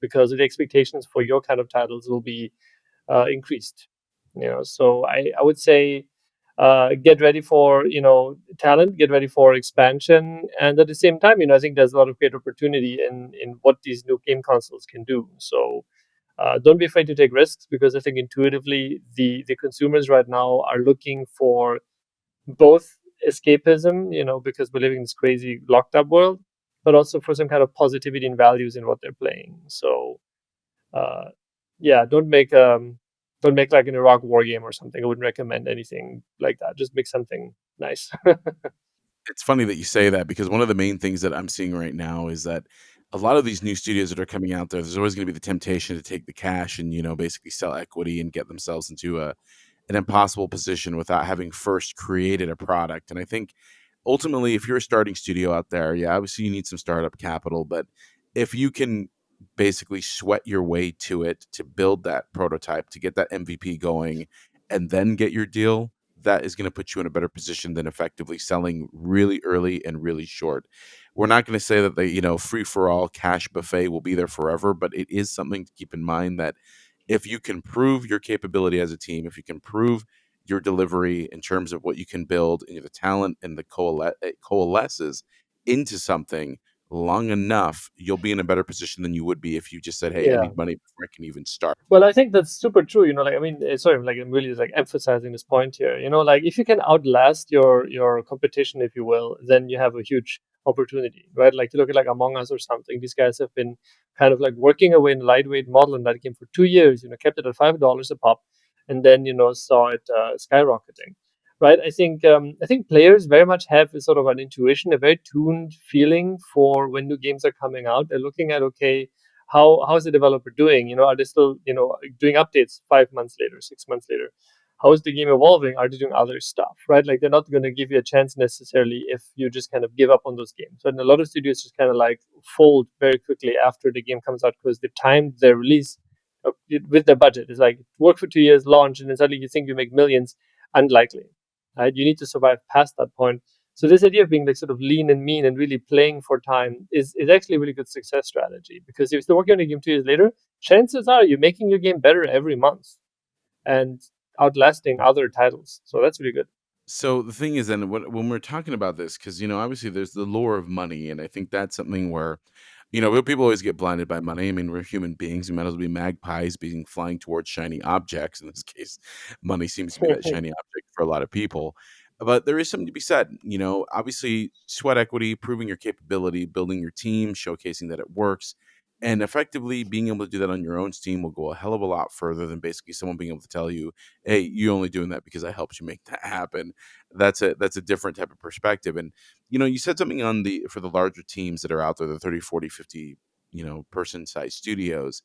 because the expectations for your kind of titles will be increased. So I would say Get ready for talent, get ready for expansion, and at the same time, I think there's a lot of great opportunity in what these new game consoles can do. So don't be afraid to take risks, because I think intuitively the consumers right now are looking for both escapism, because we're living in this crazy locked up world, but also for some kind of positivity and values in what they're playing. So uh, yeah, don't make like an Iraq war game or something. I wouldn't recommend anything like that. Just make something nice. It's funny that you say that because one of the main things that I'm seeing right now is that a lot of these new studios that are coming out there, there's always going to be the temptation to take the cash and, basically sell equity and get themselves into an impossible position without having first created a product. And I think ultimately, if you're a starting studio out there, yeah, obviously you need some startup capital, but if you can basically sweat your way to it to build that prototype, to get that MVP going, and then get your deal, that is going to put you in a better position than effectively selling really early and really short. We're not going to say that the free for all cash buffet will be there forever, but it is something to keep in mind that if you can prove your capability as a team, if you can prove your delivery in terms of what you can build and the talent and the it coalesces into something long enough, you'll be in a better position than you would be if you just said, "Hey, I Yeah. need money before I can even start." Well, I think that's super true. Like, I mean, sorry, like I'm really like emphasizing this point here. Like if you can outlast your competition, if you will, then you have a huge opportunity, right? Like to look at like Among Us or something. These guys have been kind of like working away in a lightweight model in that game for 2 years. Kept it at $5 a pop, and then saw it skyrocketing. Right. I think players very much have a sort of an intuition, a very tuned feeling for when new games are coming out. They're looking at, okay, how is the developer doing? Are they still doing updates 5 months later, 6 months later? How is the game evolving? Are they doing other stuff? Right, like they're not going to give you a chance necessarily if you just kind of give up on those games. And a lot of studios just kind of like fold very quickly after the game comes out because they timed their release with their budget. It's like work for 2 years, launch, and then suddenly you think you make millions. Unlikely, right? You need to survive past that point. So this idea of being like sort of lean and mean and really playing for time is actually a really good success strategy, because if you're still working on a game 2 years later, chances are you're making your game better every month and outlasting other titles. So that's really good. So the thing is, then when we're talking about this, because obviously there's the lure of money, and I think that's something where people always get blinded by money. I mean, we're human beings; we might as well be magpies being flying towards shiny objects. In this case, money seems to be that shiny object for a lot of people. But there is something to be said. Obviously, sweat equity, proving your capability, building your team, showcasing that it works. And effectively being able to do that on your own steam will go a hell of a lot further than basically someone being able to tell you, hey, you only doing that because I helped you make that happen. That's a different type of perspective. And you said something on the for the larger teams that are out there, the 30, 40, 50, person size studios.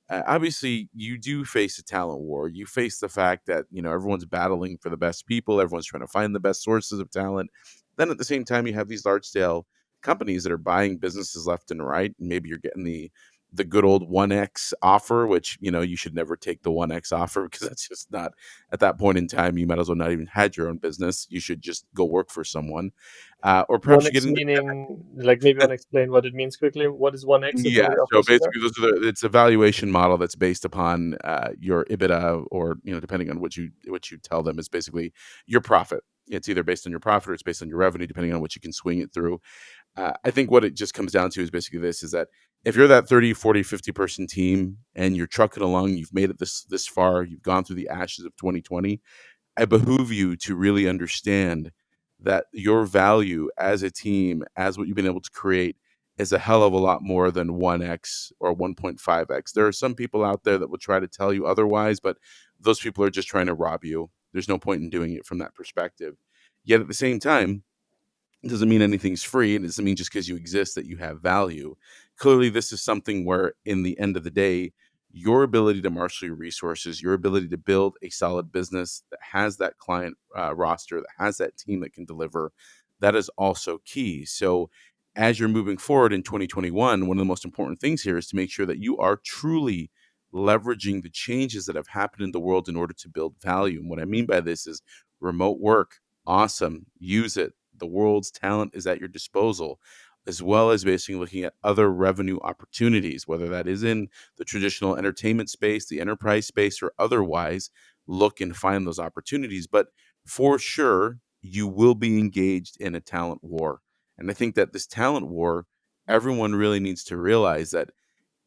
Obviously you do face a talent war. You face the fact that everyone's battling for the best people, everyone's trying to find the best sources of talent. Then at the same time you have these large scale companies that are buying businesses left and right, and maybe you're getting the good old 1x offer, which you should never take the 1x offer because that's just not, at that point in time you might as well not even had your own business. You should just go work for someone, or perhaps One you get X into meaning, like, maybe want to explain what it means quickly. What is 1X if yeah, somebody so offers you that? basically it's a valuation model that's based upon your EBITDA, or depending on what you tell them, is basically your profit. It's either based on your profit or it's based on your revenue, depending on what you can swing it through. I think what it just comes down to is basically this: is that if you're that 30, 40, 50 person team and you're trucking along, you've made it this far, you've gone through the ashes of 2020, I behoove you to really understand that your value as a team, as what you've been able to create, is a hell of a lot more than 1x or 1.5x. There are some people out there that will try to tell you otherwise, but those people are just trying to rob you. There's no point in doing it from that perspective. Yet at the same time, it doesn't mean anything's free. It doesn't mean just because you exist that you have value. Clearly, this is something where, in the end of the day, your ability to marshal your resources, your ability to build a solid business that has that client roster, that has that team that can deliver, that is also key. So, as you're moving forward in 2021, one of the most important things here is to make sure that you are truly leveraging the changes that have happened in the world in order to build value. And what I mean by this is remote work. Awesome. Use it. The world's talent is at your disposal, as well as basically looking at other revenue opportunities, whether that is in the traditional entertainment space, the enterprise space, or otherwise. Look and find those opportunities. But for sure you will be engaged in a talent war. And I think that this talent war, everyone really needs to realize that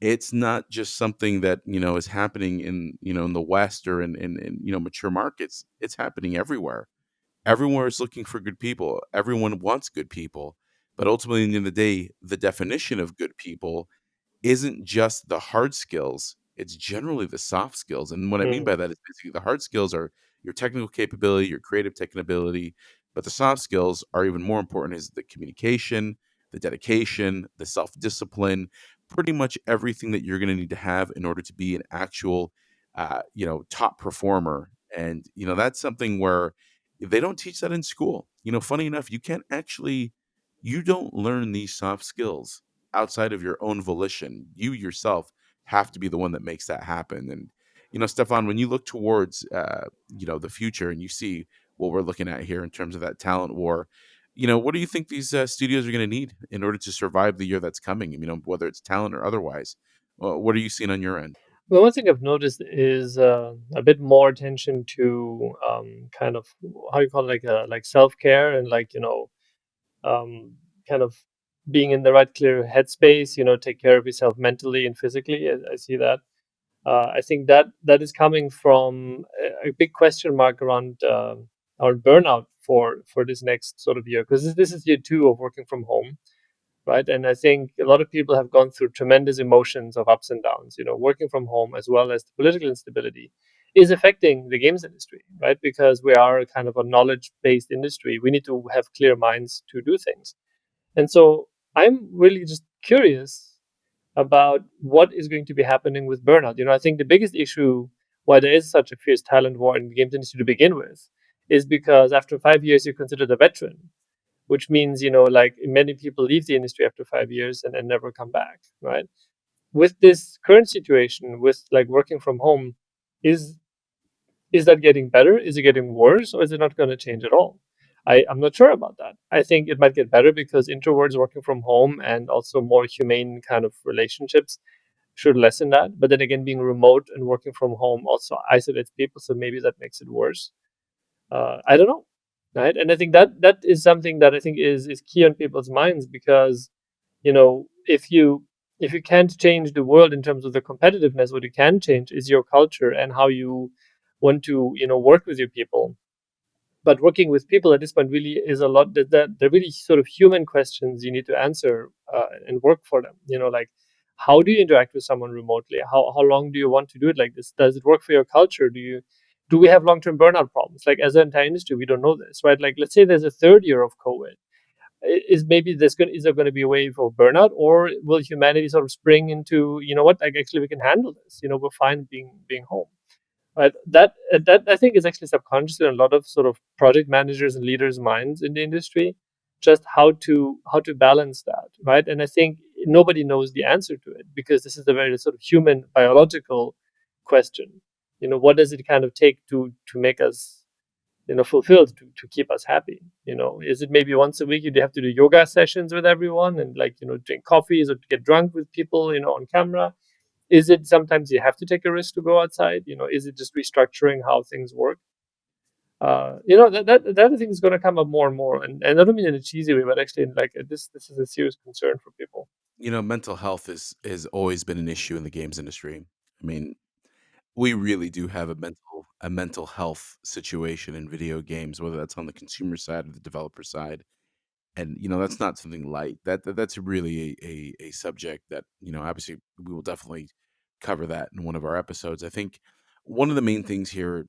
it's not just something that, is happening in, in the West or in mature markets. It's happening everywhere. Everyone is looking for good people. Everyone wants good people. But ultimately, in the end of the day, the definition of good people isn't just the hard skills, it's generally the soft skills. And what I mean Mm, by that is basically the hard skills are your technical capability, your creative capability, but the soft skills are even more important is the communication, the dedication, the self-discipline, pretty much everything that you're going to need to have in order to be an actual top performer. And that's something where they don't teach that in school. Funny enough, you don't learn these soft skills outside of your own volition. You yourself have to be the one that makes that happen. And Stefan, when you look towards the future and you see what we're looking at here in terms of that talent war, what do you think these studios are going to need in order to survive the year that's coming? Whether it's talent or otherwise. What are you seeing on your end? well, one thing I've noticed is a bit more attention to kind of how you call it, like self care and like um, kind of being in the right clear headspace. Take care of yourself mentally and physically. I see that. I think that is coming from a big question mark around our burnout for this next sort of year, because this is year two of working from home, right? And I think a lot of people have gone through tremendous emotions of ups and downs. Working from home as well as the political instability is affecting the games industry, right? Because we are a kind of a knowledge based industry. We need to have clear minds to do things, and so I'm really just curious about what is going to be happening with burnout. I think the biggest issue why there is such a fierce talent war in the games industry to begin with is because after 5 years you're considered a veteran, which means like many people leave the industry after 5 years and never come back, right? With this current situation with like working from home, is is that getting better? Is it getting worse, or is it not going to change at all? I'm not sure about that. I think it might get better because introverts working from home and also more humane kind of relationships should lessen that. But then again, being remote and working from home also isolates people, so maybe that makes it worse. I don't know, right? And I think that is something that I think is key on people's minds, because if you can't change the world in terms of the competitiveness, what you can change is your culture and how you want to work with your people. But working with people at this point really is a lot that they're really sort of human questions you need to answer and work for them. Like, how do you interact with someone remotely? How long do you want to do it like this? Does it work for your culture? Do we have long-term burnout problems? Like, as an entire industry, we don't know this, right? Like, let's say there's a third year of COVID. Is maybe is there going to be a wave of burnout, or will humanity sort of spring into, what, like, actually we can handle this, we're fine being home, right? That I think is actually subconsciously in a lot of sort of project managers and leaders minds in the industry, just how to balance that, right? And I think nobody knows the answer to it, because this is a very sort of human biological question. What does it kind of take to make us fulfilled, to keep us happy? Is it maybe once a week you have to do yoga sessions with everyone and, like, drink coffees or to get drunk with people on camera? Is it sometimes you have to take a risk to go outside? Is it just restructuring how things work? That I think is going to come up more and more, and I don't mean in a cheesy way, but actually, like, this is a serious concern for people. Mental health is always been an issue in the games industry. I mean, we really do have a mental health situation in video games, whether that's on the consumer side or the developer side. And that's not something light. That's really a subject that obviously we will definitely cover that in one of our episodes. I think one of the main things here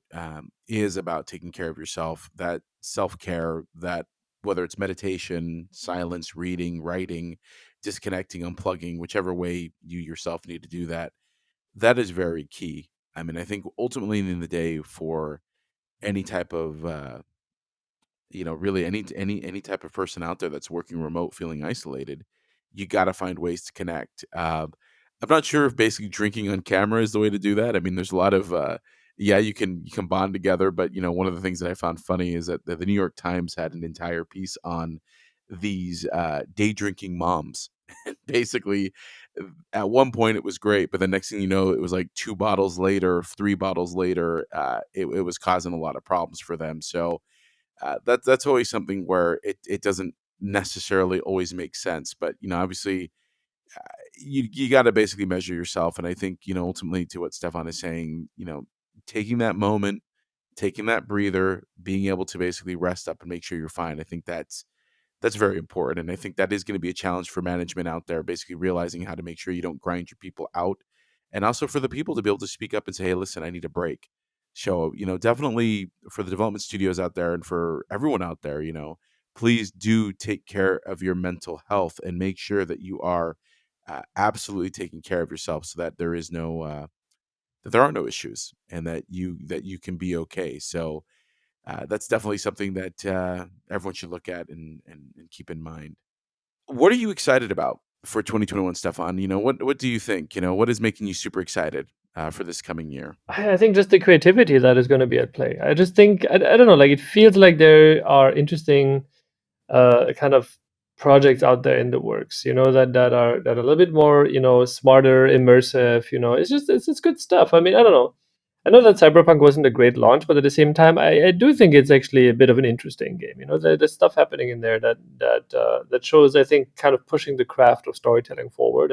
is about taking care of yourself, that self-care, that whether it's meditation, silence, reading, writing, disconnecting, unplugging, whichever way you yourself need to do that, that is very key. I mean, I think ultimately in the day for any type of really any type of person out there that's working remote, feeling isolated, you got to find ways to connect. I'm not sure if basically drinking on camera is the way to do that. I mean, there's a lot of yeah, you can bond together, but one of the things that I found funny is that the New York Times had an entire piece on these day drinking moms. Basically, at one point it was great, but the next thing you know, it was like 2 bottles later, 3 bottles later, it was causing a lot of problems for them. So That's always something where it doesn't necessarily always make sense. But obviously, you got to basically measure yourself, and I think ultimately to what Stefan is saying, taking that moment, taking that breather, being able to basically rest up and make sure you're fine. I think that's very important. And I think that is going to be a challenge for management out there, basically realizing how to make sure you don't grind your people out. And also for the people to be able to speak up and say, hey, listen, I need a break. So, definitely for the development studios out there and for everyone out there, please do take care of your mental health and make sure that you are absolutely taking care of yourself so that there is that there are no issues and that you can be okay. So, that's definitely something that everyone should look at and keep in mind. What are you excited about for 2021, Stefan? What do you think? What is making you super excited for this coming year? I think just the creativity that is going to be at play. I just think I don't know, like it feels like there are interesting kind of projects out there in the works, that are a little bit more, smarter, immersive. It's good stuff. I mean, I don't know. I know that Cyberpunk wasn't a great launch, but at the same time, I do think it's actually a bit of an interesting game. There's stuff happening in there that shows, I think, kind of pushing the craft of storytelling forward.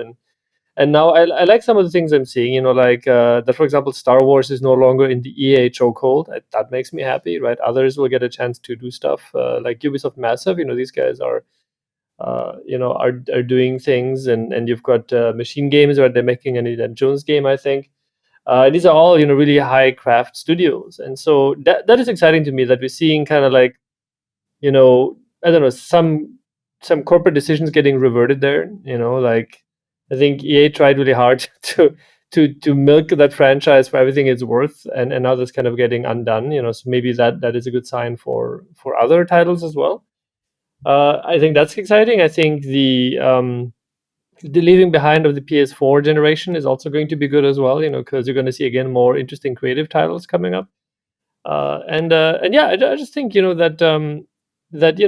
And now I like some of the things I'm seeing, like that, for example, Star Wars is no longer in the EA chokehold. That makes me happy, right? Others will get a chance to do stuff like Ubisoft Massive. These guys are doing things, and you've got Machine Games where they're making an Indiana Jones game, I think. These are all really high craft studios, and so that is exciting to me that we're seeing kind of like I don't know, some corporate decisions getting reverted there. Like I think EA tried really hard to milk that franchise for everything it's worth, and now that's kind of getting undone. So maybe that is a good sign for other titles as well. I think that's exciting. I think the leaving behind of the PS4 generation is also going to be good as well. Because you're going to see again more interesting creative titles coming up. And yeah, I just think that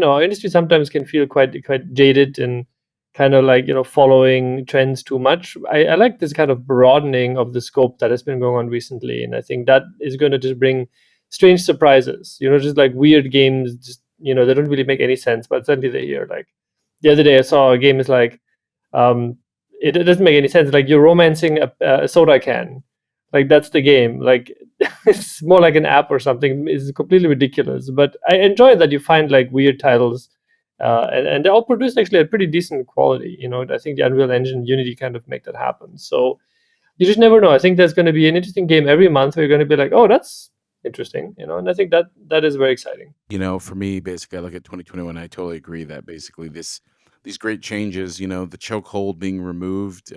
our industry sometimes can feel quite jaded and kind of like following trends too much. I like this kind of broadening of the scope that has been going on recently, and I think that is going to just bring strange surprises. Just like weird games, just they don't really make any sense, but suddenly they're here. Like the other day, I saw a game is like um, it doesn't make any sense. Like you're romancing a soda can. Like that's the game. Like it's more like an app or something. It's completely ridiculous. But I enjoy that you find like weird titles, and they're all produced actually at pretty decent quality. I think the Unreal Engine, Unity kind of make that happen. So you just never know. I think there's going to be an interesting game every month where you're going to be like, oh, that's interesting. And I think that is very exciting. For me, basically, I look at 2021. I totally agree that basically these great changes, the chokehold being removed.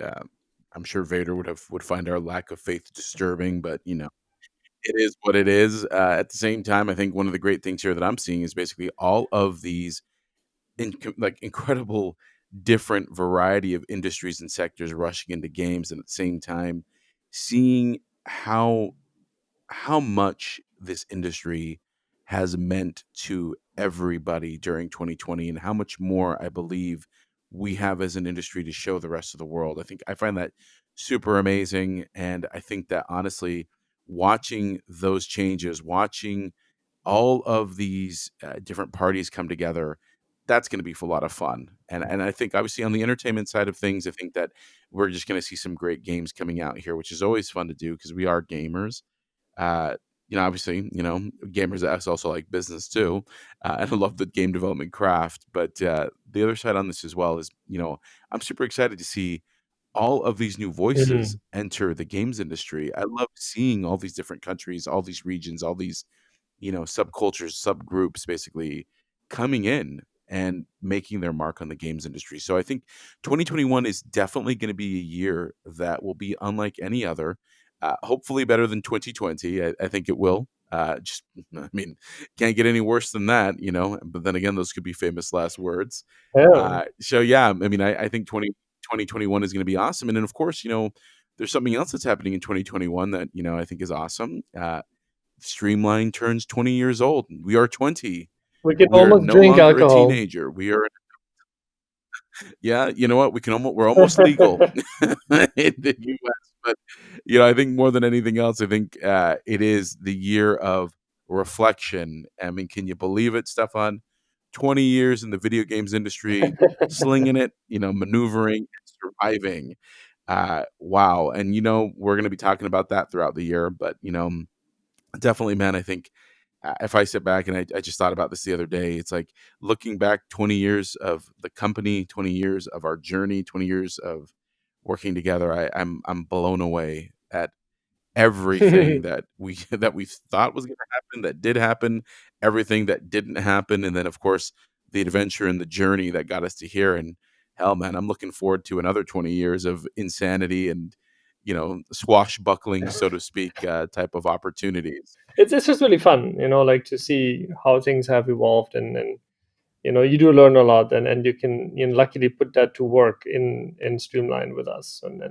I'm sure Vader would find our lack of faith disturbing, but it is what it is. At the same time, I think one of the great things here that I'm seeing is basically all of these like incredible different variety of industries and sectors rushing into games, and at the same time seeing how much this industry has meant to everybody during 2020 and how much more I believe we have as an industry to show the rest of the world. I find that super amazing. And I think that honestly, watching those changes, watching all of these different parties come together, that's going to be a lot of fun. And I think obviously on the entertainment side of things, I think that we're just going to see some great games coming out here, which is always fun to do because we are gamers. uh, obviously, gamers that's also like business too, and I love the game development craft. But the other side on this as well is, I'm super excited to see all of these new voices Mhm. enter the games industry. I love seeing all these different countries, all these regions, all these subcultures, subgroups basically coming in and making their mark on the games industry. So I think 2021 is definitely going to be a year that will be unlike any other. Hopefully better than 2020. I think it will. Just, I mean, can't get any worse than that, But then again, those could be famous last words. Yeah. So yeah, I mean, I think 2021 is going to be awesome. And then of course, there's something else that's happening in 2021 that I think is awesome. Streamline turns 20 years old. We are 20. We can We are almost no drink longer a alcohol. teenager. We are, yeah, you know what? We're almost legal in the US. But I think more than anything else, I think it is the year of reflection. I mean, can you believe it, Stefan? 20 years in the video games industry, slinging it, maneuvering and surviving. Wow. And, we're going to be talking about that throughout the year. But, definitely, man, I think if I sit back and I just thought about this the other day, it's like looking back 20 years of the company, 20 years of our journey, 20 years of working together. I'm blown away at everything that we that we thought was going to happen, that did happen, everything that didn't happen, and then of course the adventure and the journey that got us to here. And hell, man, I'm looking forward to another 20 years of insanity and swashbuckling, so to speak, type of opportunities. It's just really fun, like to see how things have evolved, and you do learn a lot, and you can luckily put that to work in Streamline with us, and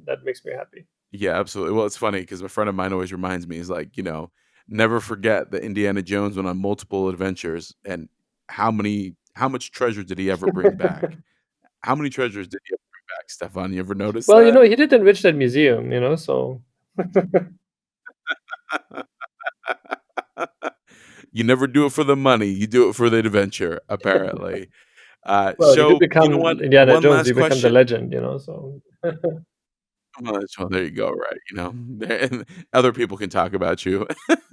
that makes me happy. Yeah, absolutely. Well, it's funny because a friend of mine always reminds me, he's like, never forget that Indiana Jones went on multiple adventures, and how much treasure did he ever bring back? How many treasures did he ever bring back, Stefan? You ever notice Well, that? he did enrich that museum, so You never do it for the money, you do it for the adventure, apparently. well, you do You know become what? Indiana One Jones, last you become the question. legend, so Well, there you go, right, and other people can talk about you.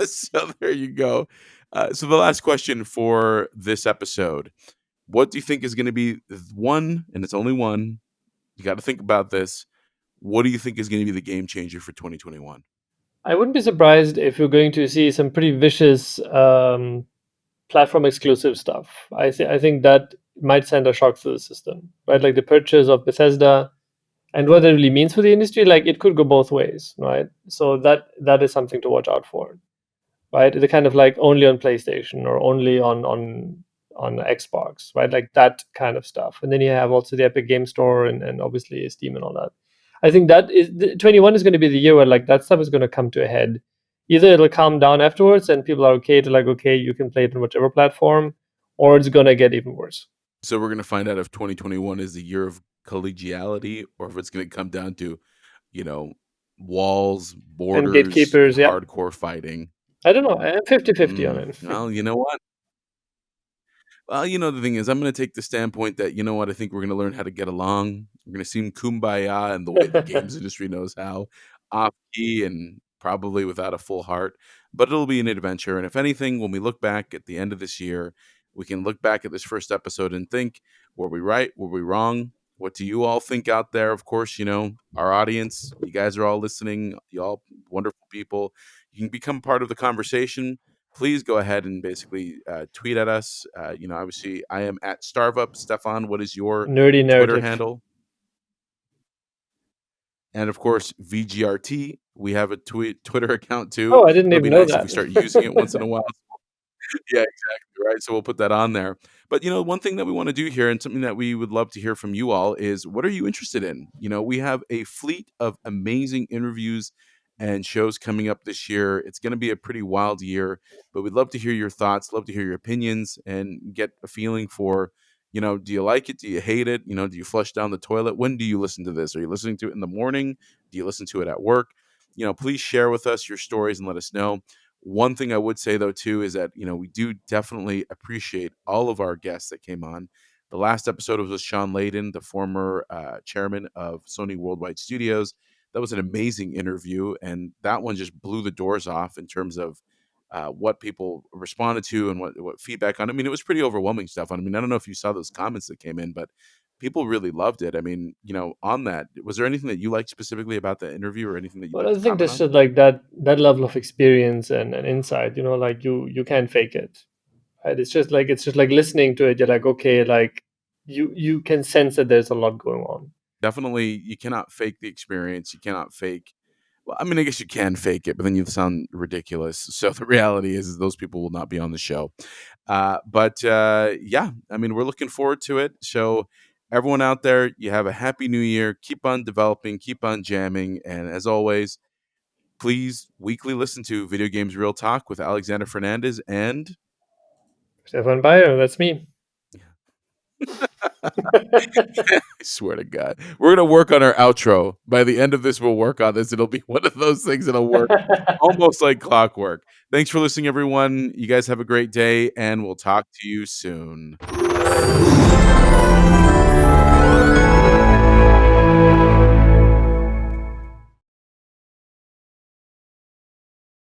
So there you go. So the last question for this episode, what do you think is gonna be one, and it's only one, you gotta think about this, what do you think is gonna be the game changer for 2021? I wouldn't be surprised if you're going to see some pretty vicious platform exclusive stuff. I think that might send a shock through the system, right? Like the purchase of Bethesda, and what it really means for the industry. Like it could go both ways, right? So that is something to watch out for, right? The kind of like only on PlayStation or only on Xbox, right? Like that kind of stuff. And then you have also the Epic Game Store, and obviously Steam and all that. I think 21 is going to be the year where like that stuff is going to come to a head. Either it'll calm down afterwards and people are okay to like, okay, you can play it on whichever platform, or it's going to get even worse. So we're gonna find out if 2021 is the year of collegiality or if it's gonna come down to, you know, walls, And borders, and gatekeepers, yeah. hardcore fighting. I don't know. I'm 50-50 on it. Well, you know what? Well, the thing is, I'm going to take the standpoint that, I think we're going to learn how to get along. We're going to seem kumbaya in the way the games industry knows how, off key and probably without a full heart. But it'll be an adventure. And if anything, when we look back at the end of this year, we can look back at this first episode and think, were we right? Were we wrong? What do you all think out there? Of course, our audience, you guys are all listening, you all wonderful people. You can become part of the conversation. Please go ahead and basically tweet at us. Obviously, I am at StarvUp. Stefan, what is your Nerdy Twitter narrative. handle? And of course, VGRT. We have a Twitter account too. Oh, I didn't It'll be even know nice if we that. start using it once in a while. Yeah, exactly, right? So we'll put that on there. But, one thing that we wanna do here and something that we would love to hear from you all is what are you interested in? We have a fleet of amazing interviews and shows coming up this year. It's gonna be a pretty wild year, but we'd love to hear your thoughts, love to hear your opinions, and get a feeling for, do you like it? Do you hate it? Do you flush down the toilet? When do you listen to this? Are you listening to it in the morning? Do you listen to it at work? Please share with us your stories and let us know. One thing I would say though too is that we do definitely appreciate all of our guests that came on. The last episode was with Sean Layden, the former chairman of Sony Worldwide Studios. That was an amazing interview, and that one just blew the doors off in terms of what people responded to and what feedback on. I mean, it was pretty overwhelming stuff. I mean, I don't know if you saw those comments that came in, but people really loved it. I mean, on that, was there anything that you liked specifically about the interview, or anything that you'd Well, like I to think comment that's on? just like that level of experience and insight. Like you can't fake it, right? It's just like listening to it. You're like, okay, like you can sense that there's a lot going on. Definitely, you cannot fake the experience. You cannot fake. Well, I mean, I guess you can fake it, but then you sound ridiculous. So the reality is those people will not be on the show. But yeah, I mean, we're looking forward to it. So everyone out there, you have a happy new year. Keep on developing, keep on jamming, and as always, please weekly listen to Video Games Real Talk with Alexander Fernandez and Stefan Baier, that's me. I swear to God. We're gonna work on our outro. By the end of this, we'll work on this. It'll be one of those things that'll work almost like clockwork. Thanks for listening, everyone. You guys have a great day, and we'll talk to you soon.